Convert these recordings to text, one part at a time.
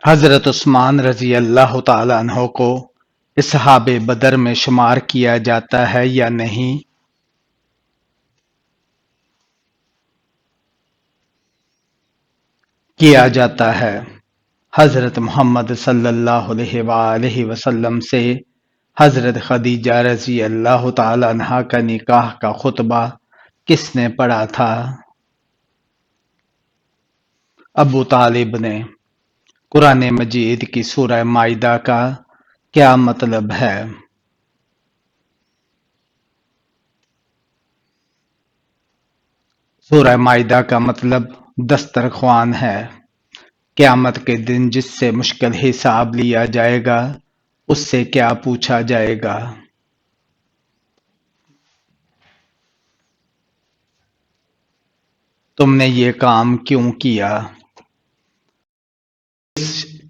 حضرت عثمان رضی اللہ تعالیٰ عنہ کو اصحاب بدر میں شمار کیا جاتا ہے یا نہیں؟ کیا جاتا ہے۔ حضرت محمد صلی اللہ علیہ وآلہ وسلم سے حضرت خدیجہ رضی اللہ تعالیٰ عنہا کا نکاح کا خطبہ کس نے پڑھا تھا؟ ابو طالب نے۔ قرآن مجید کی سورہ مائدہ کا کیا مطلب ہے؟ سورہ مائدہ کا مطلب دسترخوان ہے۔ قیامت کے دن جس سے مشکل حساب لیا جائے گا اس سے کیا پوچھا جائے گا؟ تم نے یہ کام کیوں کیا؟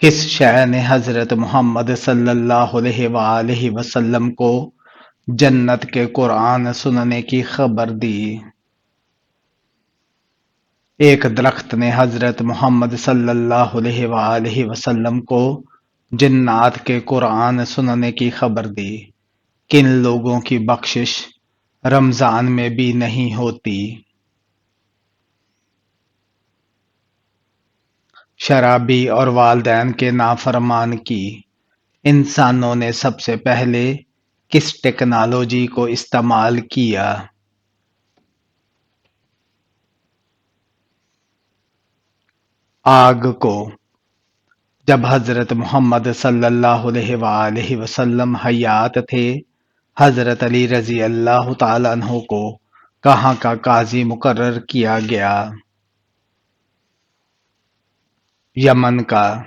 کس شے نے حضرت محمد صلی اللہ علیہ وآلہ وسلم کو جنت کے قرآن سننے کی خبر دی؟ ایک درخت نے حضرت محمد صلی اللہ علیہ وآلہ وسلم کو جنات کے قرآن سننے کی خبر دی۔ کن لوگوں کی بخشش رمضان میں بھی نہیں ہوتی؟ شرابی اور والدین کے نافرمان کی۔ انسانوں نے سب سے پہلے کس ٹیکنالوجی کو استعمال کیا؟ آگ کو۔ جب حضرت محمد صلی اللہ علیہ وآلہ وسلم حیات تھے، حضرت علی رضی اللہ تعالیٰ عنہ کو کہاں کا قاضی مقرر کیا گیا؟ یمن کا۔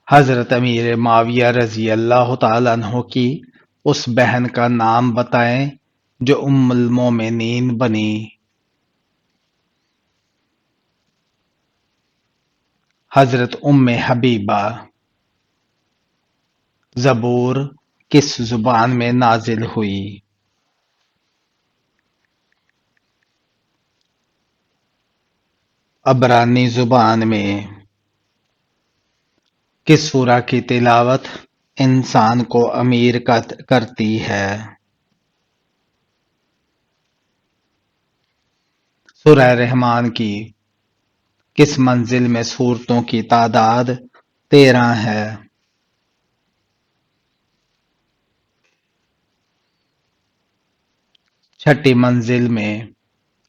حضرت امیر معاویہ رضی اللہ تعالیٰ عنہ کی اس بہن کا نام بتائیں جو ام المومنین بنی۔ حضرت ام حبیبہ۔ زبور کس زبان میں نازل ہوئی؟ عبرانی زبان میں۔ کس سورہ کی تلاوت انسان کو امیر کرتی ہے؟ سورہ رحمان کی۔ کس منزل میں سورتوں کی تعداد 13 ہے؟ چھٹی منزل میں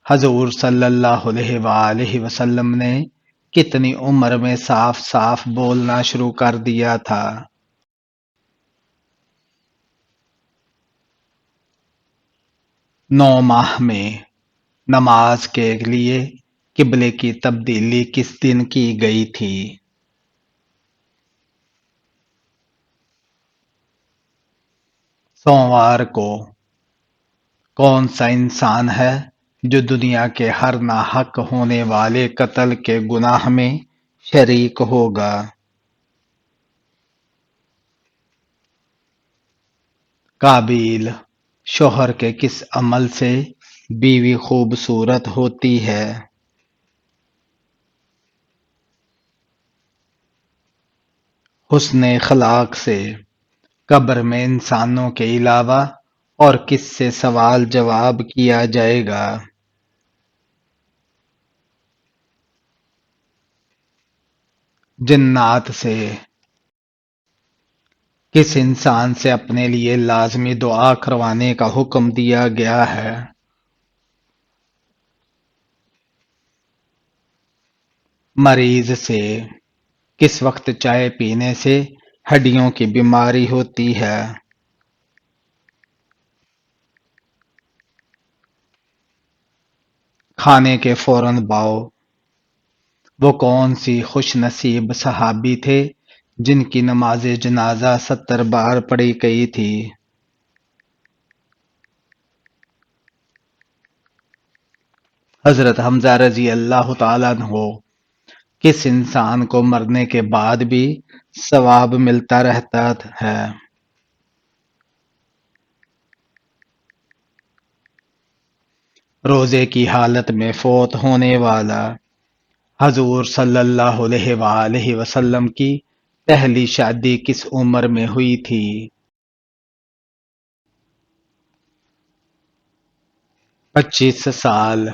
حضور صلی اللہ علیہ وآلہ وسلم نے کتنی عمر میں صاف صاف بولنا شروع کر دیا تھا؟ 9 ماہ میں۔ نماز کے لیے قبلے کی تبدیلی کس دن کی گئی تھی؟ سوموار کو۔ کون سا انسان ہے جو دنیا کے ہر ناحق ہونے والے قتل کے گناہ میں شریک ہوگا؟ قابیل۔ شوہر کے کس عمل سے بیوی خوبصورت ہوتی ہے؟ حسن اخلاق سے۔ قبر میں انسانوں کے علاوہ اور کس سے سوال جواب کیا جائے گا؟ جنات سے۔ کس انسان سے اپنے لیے لازمی دعا کروانے کا حکم دیا گیا ہے؟ مریض سے۔ کس وقت چائے پینے سے ہڈیوں کی بیماری ہوتی ہے؟ کھانے کے فوراً بعد۔ وہ کون سی خوش نصیب صحابی تھے جن کی نماز جنازہ 70 بار پڑھی گئی تھی؟ حضرت حمزہ رضی اللہ تعالیٰ عنہ۔ کس انسان کو مرنے کے بعد بھی ثواب ملتا رہتا ہے؟ روزے کی حالت میں فوت ہونے والا۔ حضور صلی اللہ علیہ وآلہ وسلم کی پہلی شادی کس عمر میں ہوئی تھی؟ 25 سال۔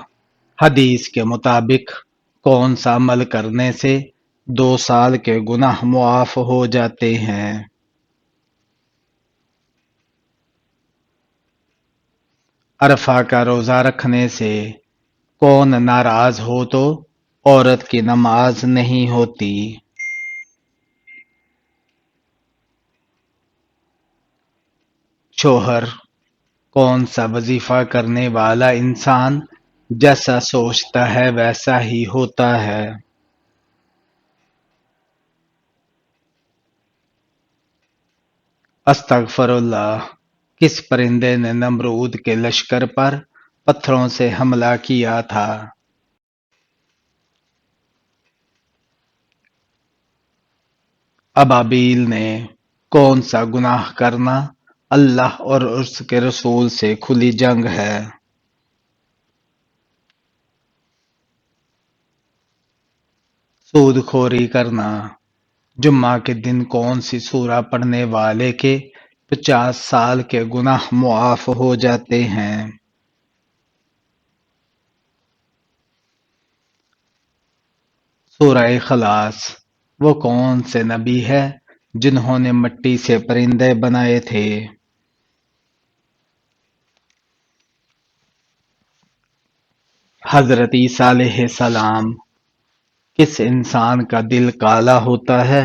حدیث کے مطابق کون سا عمل کرنے سے 2 سال کے گناہ معاف ہو جاتے ہیں؟ عرفہ کا روزہ رکھنے سے کون ناراض ہو تو عورت کی نماز نہیں ہوتی؟ شوہر۔ کون سا وظیفہ کرنے والا انسان جیسا سوچتا ہے ویسا ہی ہوتا ہے؟ استغفر اللہ۔ کس پرندے نے نمرود کے لشکر پر پتھروں سے حملہ کیا تھا؟ ابابیل نے کون سا گناہ کرنا اللہ اور اس کے رسول سے کھلی جنگ ہے؟ سود خوری کرنا۔ جمعہ کے دن کون سی سورہ پڑھنے والے کے 50 سال کے گناہ معاف ہو جاتے ہیں؟ سورہ اخلاص۔ وہ کون سے نبی ہے جنہوں نے مٹی سے پرندے بنائے تھے؟ حضرت عیسیٰ علیہ السلام۔ کس انسان کا دل کالا ہوتا ہے؟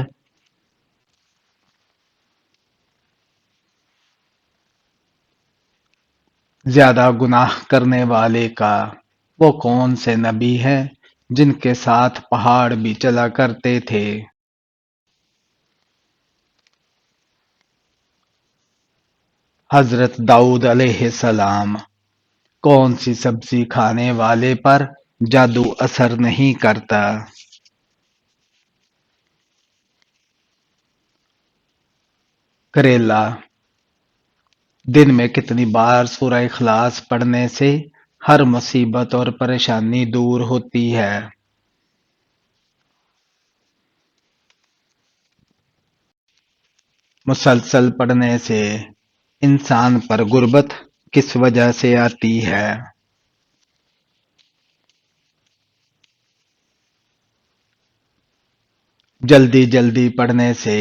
زیادہ گناہ کرنے والے کا۔ وہ کون سے نبی ہیں جن کے ساتھ پہاڑ بھی چلا کرتے تھے؟ حضرت داؤد علیہ السلام۔ کون سی سبزی کھانے والے پر جادو اثر نہیں کرتا؟ کریلا۔ دن میں کتنی بار سورہ اخلاص پڑھنے سے ہر مصیبت اور پریشانی دور ہوتی ہے؟ مسلسل پڑھنے سے انسان پر غربت کس وجہ سے آتی ہے؟ جلدی جلدی پڑھنے سے۔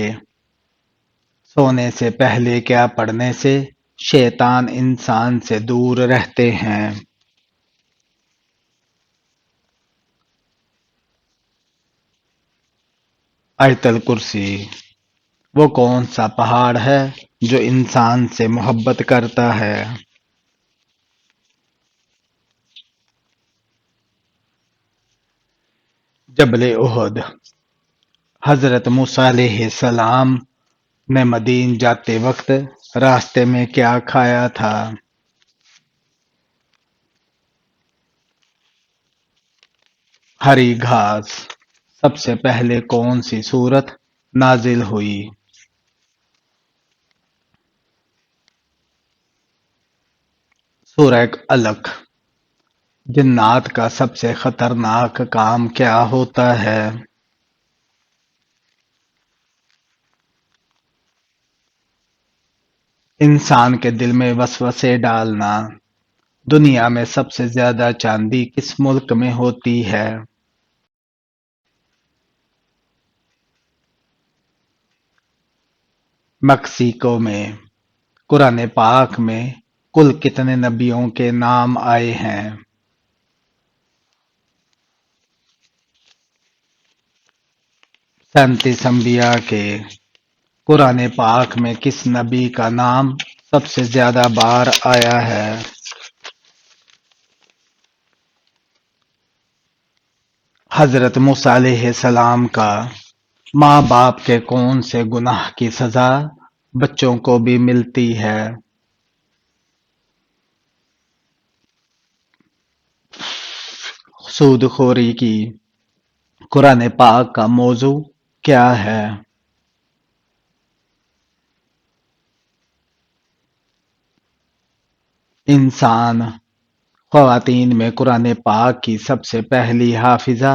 سونے سے پہلے کیا پڑھنے سے شیطان انسان سے دور رہتے ہیں؟ آیت الکرسی۔ وہ کون سا پہاڑ ہے جو انسان سے محبت کرتا ہے؟ جبل احد۔ حضرت موسیٰ علیہ السلام نے مدین جاتے وقت راستے میں کیا کھایا تھا؟ ہری گھاس۔ سب سے پہلے کون سی سورت نازل ہوئی؟ سورہ علق۔ جنات کا سب سے خطرناک کام کیا ہوتا ہے؟ انسان کے دل میں وسوسے ڈالنا۔ دنیا میں سب سے زیادہ چاندی کس ملک میں ہوتی ہے؟ میکسیکو میں۔ قرآن پاک میں کل کتنے نبیوں کے نام آئے ہیں؟ 37 انبیاء کے۔ قرآن پاک میں کس نبی کا نام سب سے زیادہ بار آیا ہے؟ حضرت موسیٰ علیہ السلام کا ماں باپ کے کون سے گناہ کی سزا بچوں کو بھی ملتی ہے؟ سود خوری کی۔ قرآن پاک کا موضوع کیا ہے؟ انسان۔ خواتین میں قرآن پاک کی سب سے پہلی حافظہ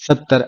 70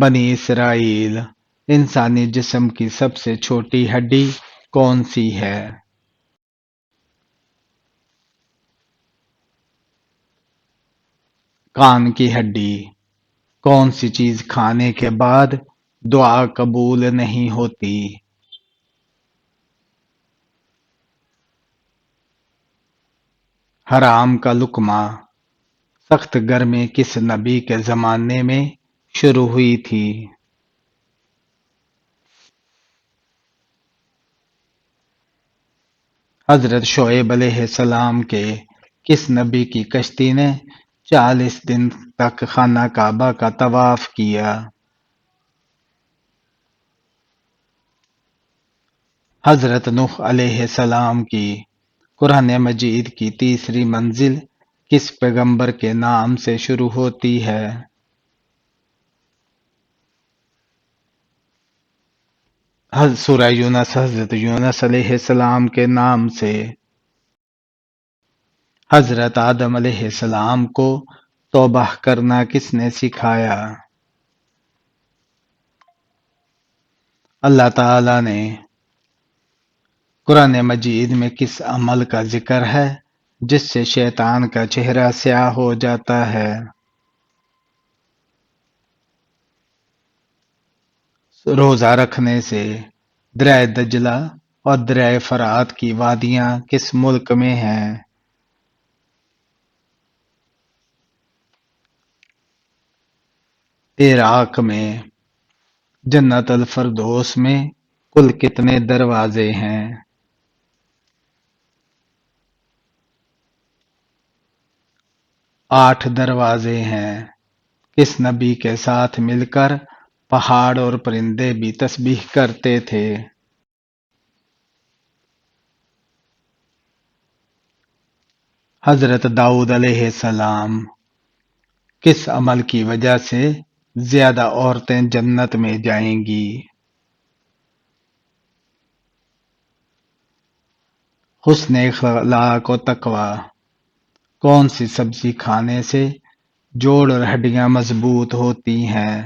بنی اسرائیل، انسانی جسم کی سب سے چھوٹی ہڈی کون سی ہے؟ کان کی ہڈی۔ کون سی چیز کھانے کے بعد دعا قبول نہیں ہوتی؟ حرام کا لقمہ۔ سخت گرمی کس نبی کے زمانے میں شروع ہوئی تھی؟ حضرت شعیب علیہ السلام کے کس نبی کی کشتی نے 40 دن تک خانہ کعبہ کا طواف کیا؟ حضرت نوح علیہ السلام کی قرآن مجید کی تیسری منزل کس پیغمبر کے نام سے شروع ہوتی ہے؟ سورہ یونس حضرت یونس علیہ السلام کے نام سے۔ حضرت آدم علیہ السلام کو توبہ کرنا کس نے سکھایا؟ اللہ تعالی نے۔ قرآن مجید میں کس عمل کا ذکر ہے جس سے شیطان کا چہرہ سیاہ ہو جاتا ہے؟ روزہ رکھنے سے۔ دریائے دجلہ اور دریائے فرات کی وادیاں کس ملک میں ہیں؟ عراق میں۔ جنت الفردوس میں کل کتنے دروازے ہیں؟ 8 دروازے ہیں۔ کس نبی کے ساتھ مل کر پہاڑ اور پرندے بھی تسبیح کرتے تھے؟ حضرت داؤد علیہ السلام۔ کس عمل کی وجہ سے زیادہ عورتیں جنت میں جائیں گی؟ حسن اخلاق و تقوی۔ کون سی سبزی کھانے سے جوڑ اور ہڈیاں مضبوط ہوتی ہیں؟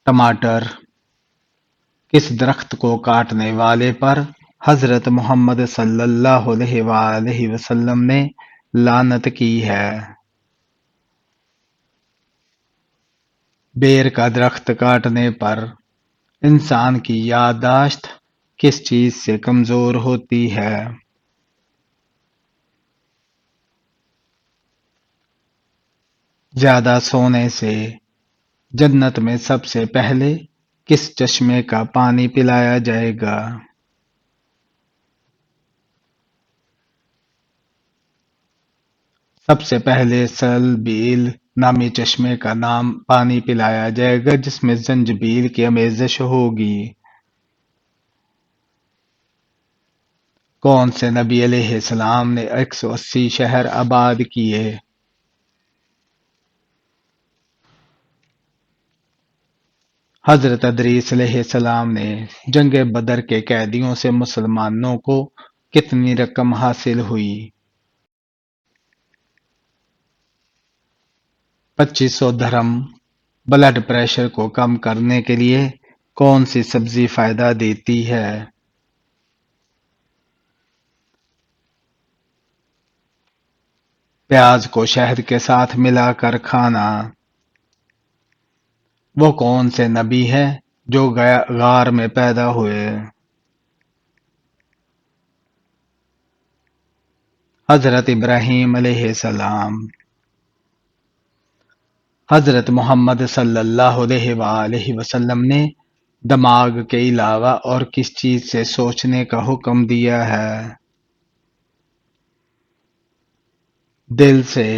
ٹماٹر۔ کس درخت کو کاٹنے والے پر حضرت محمد صلی اللہ علیہ وآلہ وسلم نے لعنت کی ہے؟ بیر کا درخت کاٹنے پر انسان کی یادداشت کس چیز سے کمزور ہوتی ہے؟ زیادہ سونے سے۔ جنت میں سب سے پہلے کس چشمے کا پانی پلایا جائے گا؟ سب سے پہلے سلبیل نامی چشمے کا پانی پلایا جائے گا جس میں زنجبیل کی آمیزش ہوگی۔ کون سے نبی علیہ السلام نے 180 شہر آباد کیے؟ حضرت ادریس علیہ السلام نے۔ جنگ بدر کے قیدیوں سے مسلمانوں کو کتنی رقم حاصل ہوئی؟ 2500 درہم۔ بلڈ پریشر کو کم کرنے کے لیے کون سی سبزی فائدہ دیتی ہے؟ پیاز کو شہد کے ساتھ ملا کر کھانا۔ وہ کون سے نبی ہے جو غار میں پیدا ہوئے؟ حضرت ابراہیم علیہ السلام۔ حضرت محمد صلی اللہ علیہ وآلہ وسلم نے دماغ کے علاوہ اور کس چیز سے سوچنے کا حکم دیا ہے؟ دل سے۔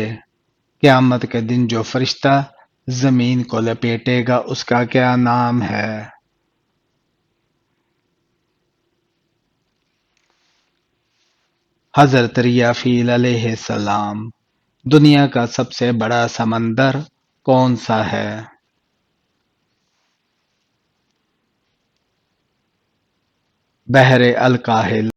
قیامت کے دن جو فرشتہ زمین کو لپیٹے گا اس کا کیا نام ہے؟ حضرت ریافیل علیہ السلام۔ دنیا کا سب سے بڑا سمندر کون سا ہے؟ بحر الکاہل۔